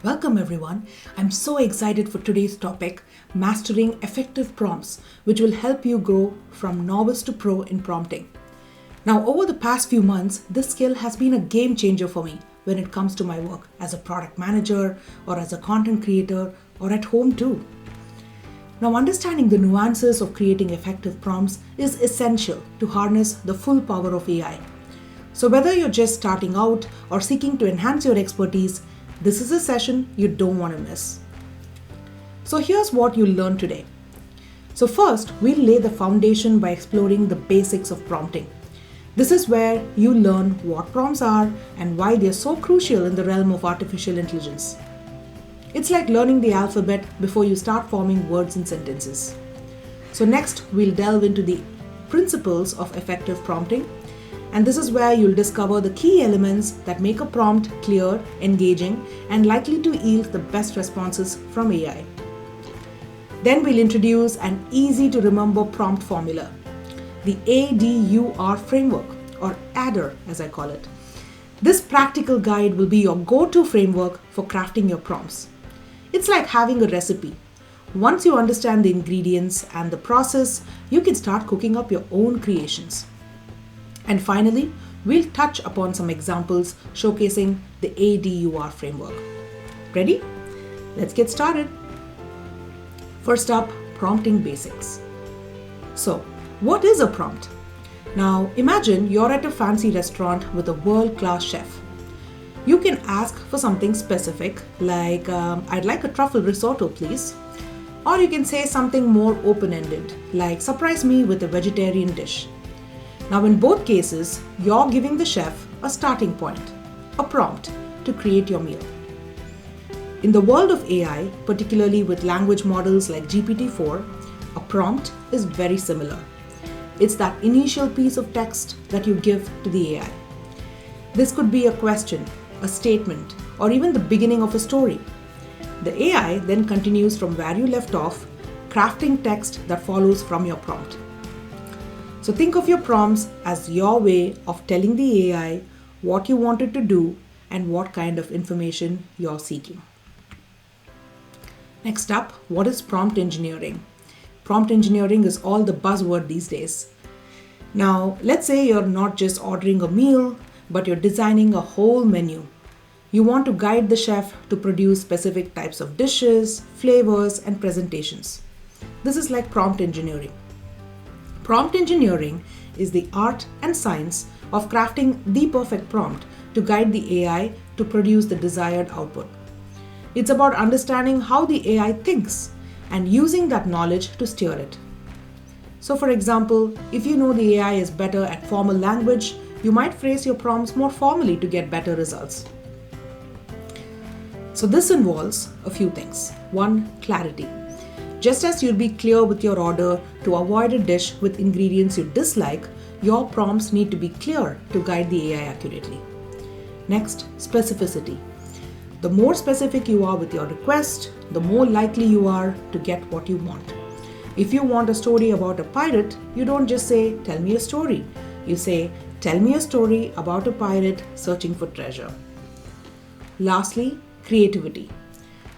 Welcome everyone. I'm so excited for today's topic, mastering effective prompts, which will help you grow from novice to pro in prompting. Now, over the past few months, this skill has been a game changer for me when it comes to my work as a product manager or as a content creator or at home too. Now, understanding the nuances of creating effective prompts is essential to harness the full power of AI. So whether you're just starting out or seeking to enhance your expertise, this is a session you don't want to miss. So here's what you'll learn today. So first, we'll lay the foundation by exploring the basics of prompting. This is where you learn what prompts are and why they're so crucial in the realm of artificial intelligence. It's like learning the alphabet before you start forming words and sentences. So next, we'll delve into the principles of effective prompting. And this is where you'll discover the key elements that make a prompt clear, engaging, and likely to yield the best responses from AI. Then we'll introduce an easy to remember prompt formula, the ADUR Framework, or ADUR as I call it. This practical guide will be your go-to framework for crafting your prompts. It's like having a recipe. Once you understand the ingredients and the process, you can start cooking up your own creations. And finally, we'll touch upon some examples showcasing the ADUR framework. Ready? Let's get started. First up, prompting basics. So, what is a prompt? Now, imagine you're at a fancy restaurant with a world-class chef. You can ask for something specific like, I'd like a truffle risotto, please. Or you can say something more open-ended like, surprise me with a vegetarian dish. Now, in both cases, you're giving the chef a starting point, a prompt to create your meal. In the world of AI, particularly with language models like GPT-4, a prompt is very similar. It's that initial piece of text that you give to the AI. This could be a question, a statement, or even the beginning of a story. The AI then continues from where you left off, crafting text that follows from your prompt. So think of your prompts as your way of telling the AI what you want it to do and what kind of information you're seeking. Next up, what is prompt engineering? Prompt engineering is all the buzzword these days. Now, let's say you're not just ordering a meal, but you're designing a whole menu. You want to guide the chef to produce specific types of dishes, flavors, and presentations. This is like prompt engineering. Prompt engineering is the art and science of crafting the perfect prompt to guide the AI to produce the desired output. It's about understanding how the AI thinks and using that knowledge to steer it. So for example, if you know the AI is better at formal language, you might phrase your prompts more formally to get better results. So this involves a few things. One, clarity. Just as you'll be clear with your order to avoid a dish with ingredients you dislike, your prompts need to be clear to guide the AI accurately. Next, specificity. The more specific you are with your request, the more likely you are to get what you want. If you want a story about a pirate, you don't just say, tell me a story. You say, tell me a story about a pirate searching for treasure. Lastly, creativity.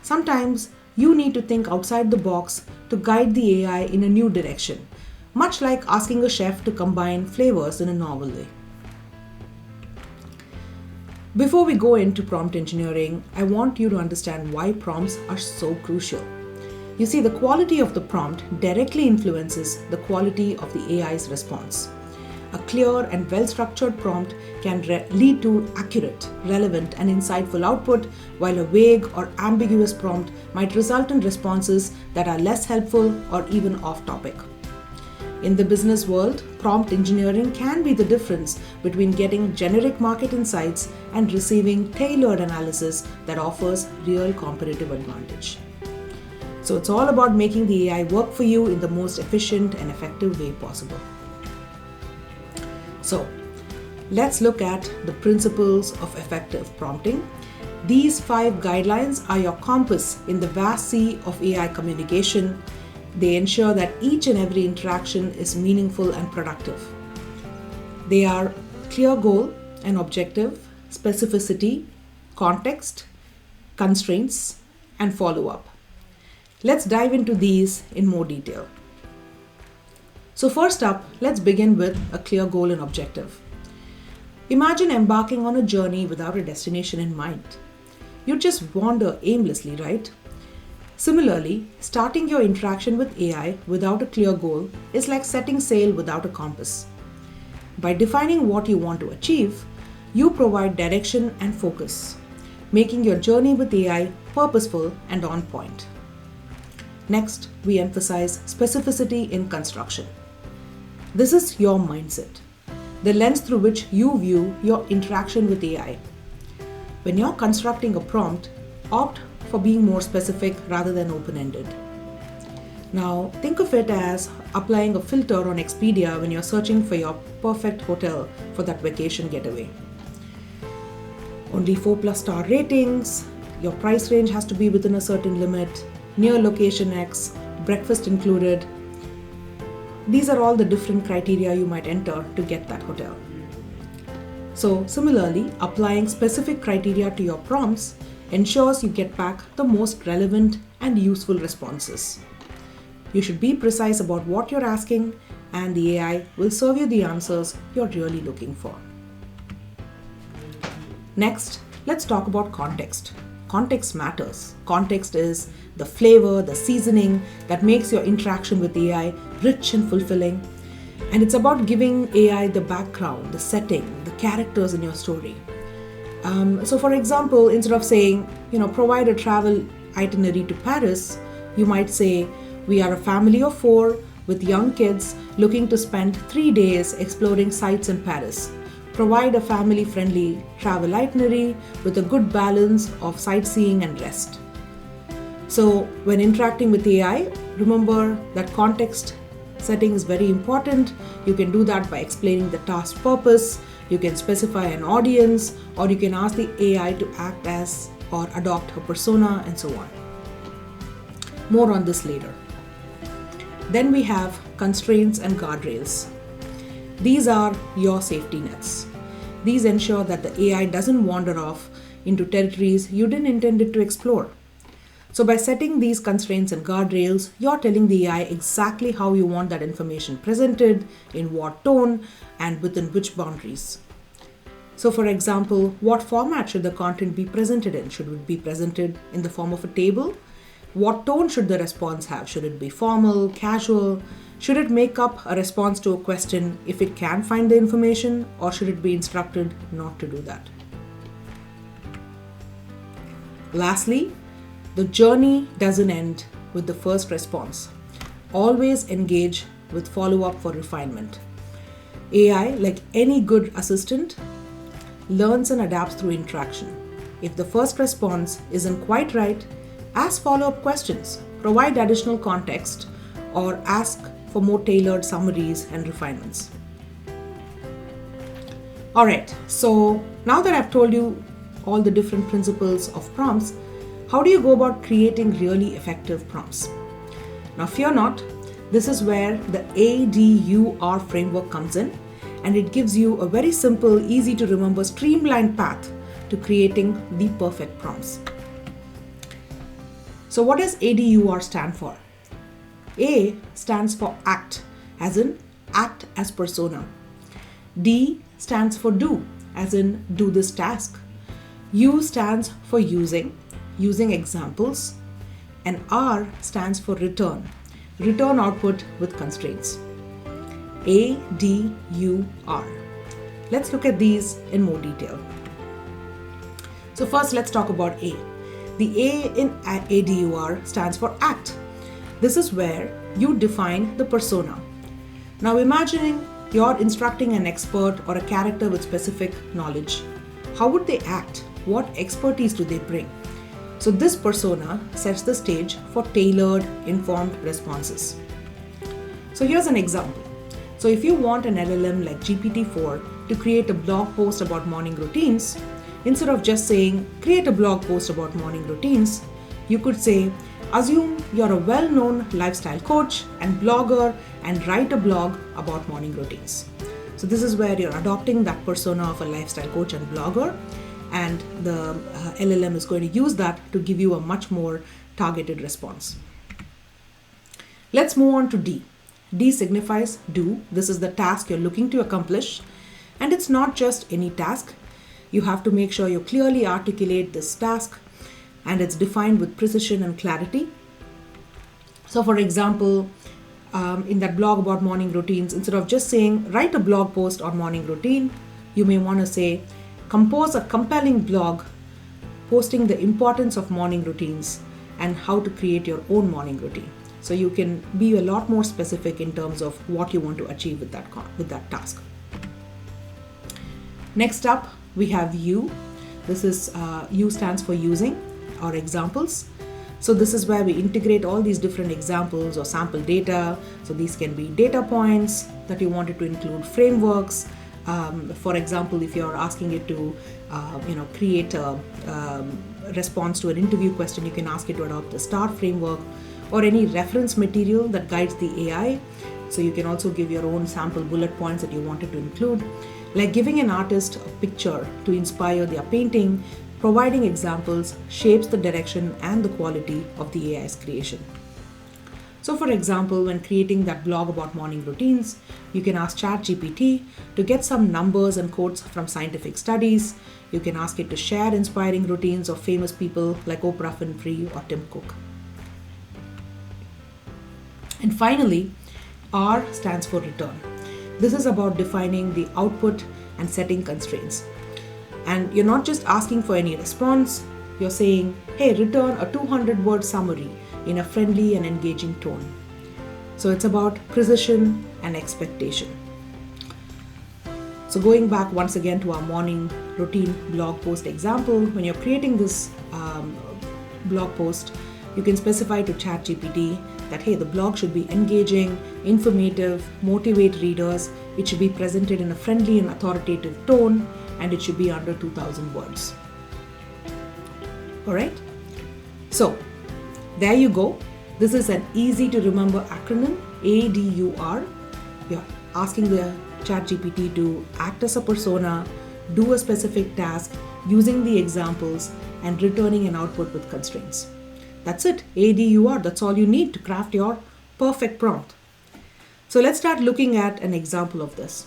Sometimes you need to think outside the box to guide the AI in a new direction, much like asking a chef to combine flavors in a novel way. Before we go into prompt engineering, I want you to understand why prompts are so crucial. You see, the quality of the prompt directly influences the quality of the AI's response. A clear and well-structured prompt can lead to accurate, relevant, and insightful output, while a vague or ambiguous prompt might result in responses that are less helpful or even off-topic. In the business world, prompt engineering can be the difference between getting generic market insights and receiving tailored analysis that offers real competitive advantage. So it's all about making the AI work for you in the most efficient and effective way possible. So, let's look at the principles of effective prompting. These 5 guidelines are your compass in the vast sea of AI communication. They ensure that each and every interaction is meaningful and productive. They are clear goal and objective, specificity, context, constraints, and follow-up. Let's dive into these in more detail. So first up, let's begin with a clear goal and objective. Imagine embarking on a journey without a destination in mind. You just wander aimlessly, right? Similarly, starting your interaction with AI without a clear goal is like setting sail without a compass. By defining what you want to achieve, you provide direction and focus, making your journey with AI purposeful and on point. Next, we emphasize specificity in construction. This is your mindset, the lens through which you view your interaction with AI. When you're constructing a prompt, opt for being more specific rather than open-ended. Now, think of it as applying a filter on Expedia when you're searching for your perfect hotel for that vacation getaway. Only 4+ star ratings, your price range has to be within a certain limit, near location X, breakfast included. These are all the different criteria you might enter to get that hotel. So similarly, applying specific criteria to your prompts ensures you get back the most relevant and useful responses. You should be precise about what you're asking, and the AI will serve you the answers you're really looking for. Next, let's talk about context. Context matters. Context is the flavor, the seasoning that makes your interaction with AI rich and fulfilling. And it's about giving AI the background, the setting, the characters in your story. So for example, instead of saying, provide a travel itinerary to Paris, you might say, we are a family of 4 with young kids looking to spend 3 days exploring sites in Paris. Provide a family-friendly travel itinerary with a good balance of sightseeing and rest. So when interacting with AI, remember that context setting is very important. You can do that by explaining the task purpose, you can specify an audience, or you can ask the AI to act as or adopt a persona and so on. More on this later. Then we have constraints and guardrails. These are your safety nets. These ensure that the AI doesn't wander off into territories you didn't intend it to explore. So by setting these constraints and guardrails, you're telling the AI exactly how you want that information presented, in what tone, and within which boundaries. So for example, what format should the content be presented in? Should it be presented in the form of a table? What tone should the response have? Should it be formal, casual? Should it make up a response to a question if it can find the information, or should it be instructed not to do that? Lastly, the journey doesn't end with the first response. Always engage with follow-up for refinement. AI, like any good assistant, learns and adapts through interaction. If the first response isn't quite right, ask follow-up questions, provide additional context, or ask for more tailored summaries and refinements. Alright, so now that I've told you all the different principles of prompts, how do you go about creating really effective prompts? Now fear not, this is where the ADUR Framework comes in, and it gives you a very simple, easy to remember, streamlined path to creating the perfect prompts. So what does ADUR stand for? A stands for act, as in act as persona. D stands for do, as in do this task. U stands for using examples. And R stands for return output with constraints. ADUR. Let's look at these in more detail. So first, let's talk about A. The A in ADUR stands for act. This is where you define the persona. Now imagining you're instructing an expert or a character with specific knowledge. How would they act? What expertise do they bring? So this persona sets the stage for tailored, informed responses. So here's an example. So if you want an LLM like GPT-4 to create a blog post about morning routines, instead of just saying, create a blog post about morning routines, you could say, assume you're a well-known lifestyle coach and blogger and write a blog about morning routines. So this is where you're adopting that persona of a lifestyle coach and blogger, and the LLM is going to use that to give you a much more targeted response. Let's move on to D. D signifies do. This is the task you're looking to accomplish, and it's not just any task. You have to make sure you clearly articulate this task, and it's defined with precision and clarity. So for example, in that blog about morning routines, instead of just saying write a blog post on morning routine, you may want to say compose a compelling blog posting the importance of morning routines and how to create your own morning routine. So you can be a lot more specific in terms of what you want to achieve with that task. Next up, we have U. This is U stands for using or examples. So this is where we integrate all these different examples or sample data. So these can be data points that you wanted to include, frameworks. For example, if you're asking it to create a response to an interview question, you can ask it to adopt the STAR framework, or any reference material that guides the AI. So you can also give your own sample bullet points that you wanted to include, like giving an artist a picture to inspire their painting. Providing examples shapes the direction and the quality of the AI's creation. So for example, when creating that blog about morning routines, you can ask ChatGPT to get some numbers and quotes from scientific studies. You can ask it to share inspiring routines of famous people like Oprah Winfrey or Tim Cook. And finally, R stands for return. This is about defining the output and setting constraints. And you're not just asking for any response, you're saying, hey, return a 200-word summary in a friendly and engaging tone. So it's about precision and expectation. So going back once again to our morning routine blog post example, when you're creating this blog post, you can specify to ChatGPT that, hey, the blog should be engaging, informative, motivate readers, it should be presented in a friendly and authoritative tone, and it should be under 2,000 words. All right. So there you go. This is an easy to remember acronym, ADUR. You're asking the ChatGPT to act as a persona, do a specific task, using the examples, and returning an output with constraints. That's it. ADUR. That's all you need to craft your perfect prompt. So let's start looking at an example of this.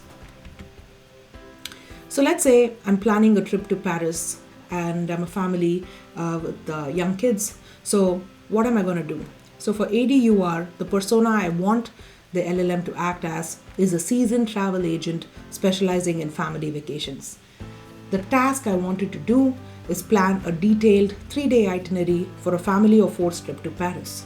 So let's say I'm planning a trip to Paris and I'm a family with young kids. So what am I going to do? So for ADUR, the persona I want the LLM to act as is a seasoned travel agent specializing in family vacations. The task I wanted to do is plan a detailed 3-day itinerary for a family of 4 trip to Paris.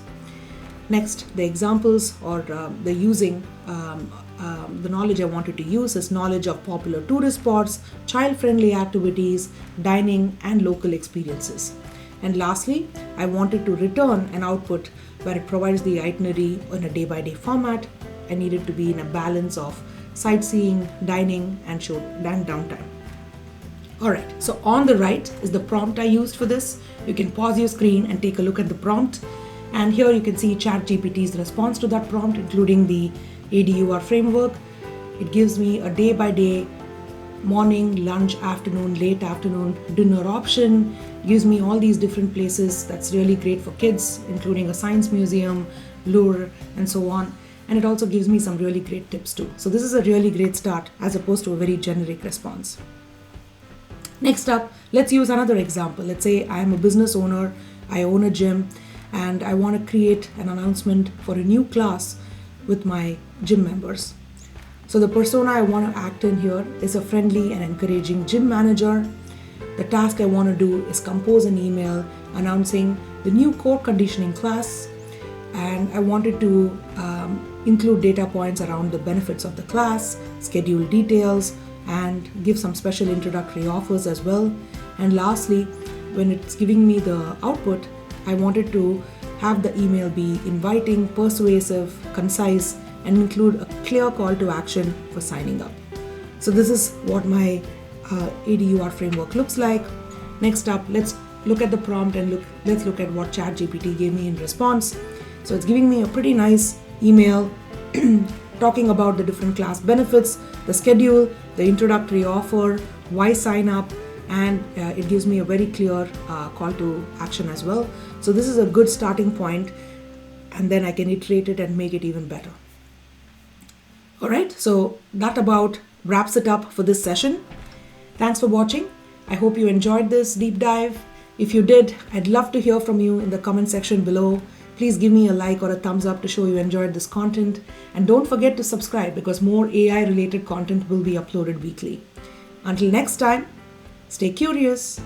Next, the examples or the using the knowledge I wanted to use is knowledge of popular tourist spots, child-friendly activities, dining, and local experiences. And lastly, I wanted to return an output where it provides the itinerary in a day-by-day format. I need it to be in a balance of sightseeing, dining, and downtime. Alright, so on the right is the prompt I used for this. You can pause your screen and take a look at the prompt. And here you can see ChatGPT's response to that prompt, including the ADUR framework. It gives me a day-by-day morning, lunch, afternoon, late afternoon, dinner option. Gives me all these different places that's really great for kids, including a science museum, Louvre, and so on. And it also gives me some really great tips too. So this is a really great start as opposed to a very generic response. Next up, let's use another example. Let's say I am a business owner, I own a gym, and I want to create an announcement for a new class with my gym members. So the persona I want to act in here is a friendly and encouraging gym manager. The task I want to do is compose an email announcing the new core conditioning class, and I wanted to include data points around the benefits of the class, schedule details, and give some special introductory offers as well. And lastly, when it's giving me the output, I wanted to have the email be inviting, persuasive, concise, and include a clear call to action for signing up. So this is what my ADUR framework looks like. Next up, let's look at the prompt and let's look at what ChatGPT gave me in response. So it's giving me a pretty nice email talking about the different class benefits, the schedule, the introductory offer, why sign up, and it gives me a very clear call to action as well. So this is a good starting point, and then I can iterate it and make it even better. All right, so that about wraps it up for this session. Thanks for watching. I hope you enjoyed this deep dive. If you did, I'd love to hear from you in the comment section below. Please give me a like or a thumbs up to show you enjoyed this content. And don't forget to subscribe, because more AI related content will be uploaded weekly. Until next time, stay curious.